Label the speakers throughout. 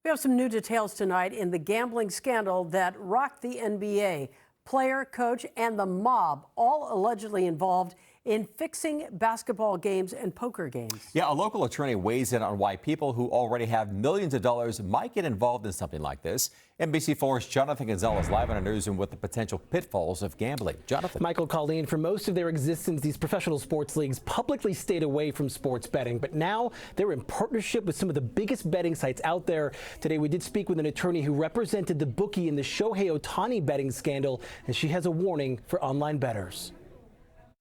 Speaker 1: We have some new details tonight in the gambling scandal that rocked the NBA. Player, coach, and the mob all allegedly involved in fixing basketball games and poker games.
Speaker 2: Yeah, a local attorney weighs in on why people who already have millions of dollars might get involved in something like this. NBC4's Jonathan Gonzalez live on our newsroom with the potential pitfalls of gambling. Jonathan.
Speaker 3: Michael, Colleen, for most of their existence, these professional sports leagues publicly stayed away from sports betting, but now they're in partnership with some of the biggest betting sites out there. Today, we did speak with an attorney who represented the bookie in the Shohei Ohtani betting scandal, and she has a warning for online bettors.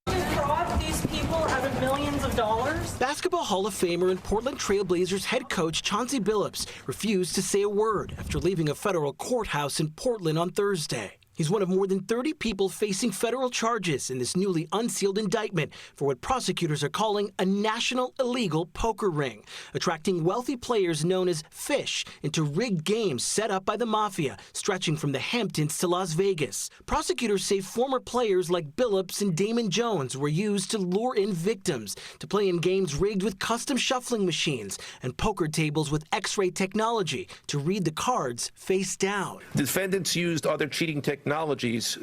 Speaker 4: Fraud these people out of millions of dollars.
Speaker 3: Basketball Hall of Famer and Portland Trail Blazers head coach Chauncey Billups refused to say a word after leaving a federal courthouse in Portland on Thursday. He's one of more than 30 people facing federal charges in this newly unsealed indictment for what prosecutors are calling a national illegal poker ring, attracting wealthy players known as fish into rigged games set up by the mafia, stretching from the Hamptons to Las Vegas. Prosecutors say former players like Billups and Damon Jones were used to lure in victims to play in games rigged with custom shuffling machines and poker tables with X-ray technology to read the cards face down.
Speaker 5: Defendants used other cheating technologies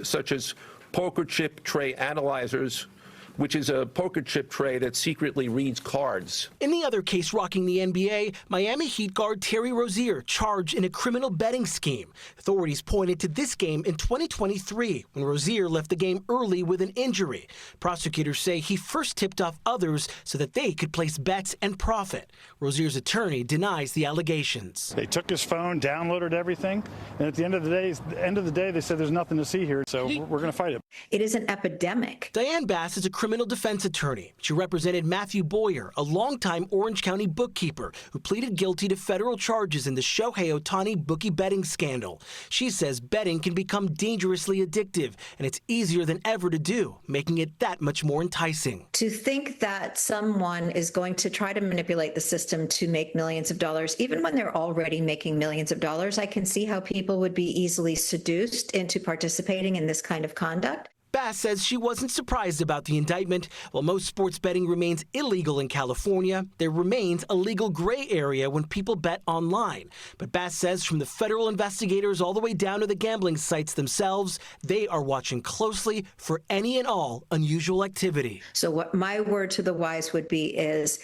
Speaker 5: such as poker chip tray analyzers, which is a poker chip tray that secretly reads cards.
Speaker 3: In the other case rocking the NBA, Miami Heat guard Terry Rozier charged in a criminal betting scheme. Authorities pointed to this game in 2023 when Rozier left the game early with an injury. Prosecutors say he first tipped off others so that they could place bets and profit. Rozier's attorney denies the allegations.
Speaker 6: They took his phone, downloaded everything, and at the end of the day, they said there's nothing to see here, so we're going to fight it.
Speaker 7: It is an epidemic.
Speaker 3: Diane Bass is a criminal defense attorney. She represented Mathew Bowyer, a longtime Orange County bookkeeper who pleaded guilty to federal charges in the Shohei Ohtani bookie betting scandal. She says betting can become dangerously addictive, and it's easier than ever to do, making it that much more enticing.
Speaker 7: To think that someone is going to try to manipulate the system to make millions of dollars, even when they're already making millions of dollars, I can see how people would be easily seduced into participating in this kind of conduct.
Speaker 3: Bass says she wasn't surprised about the indictment. While most sports betting remains illegal in California, there remains a legal gray area when people bet online. But Bass says from the federal investigators all the way down to the gambling sites themselves, they are watching closely for any and all unusual activity.
Speaker 7: So what my word to the wise would be is,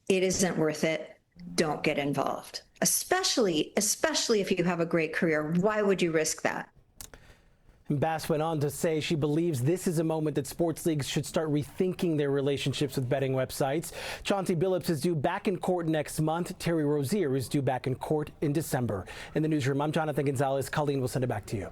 Speaker 7: it isn't worth it. Don't get involved. Especially if you have a great career. Why would you risk that?
Speaker 3: Bass went on to say she believes this is a moment that sports leagues should start rethinking their relationships with betting websites. Chauncey Billups is due back in court next month. Terry Rozier is due back in court in December. In the newsroom, I'm Jonathan Gonzalez. Colleen will send it back to you.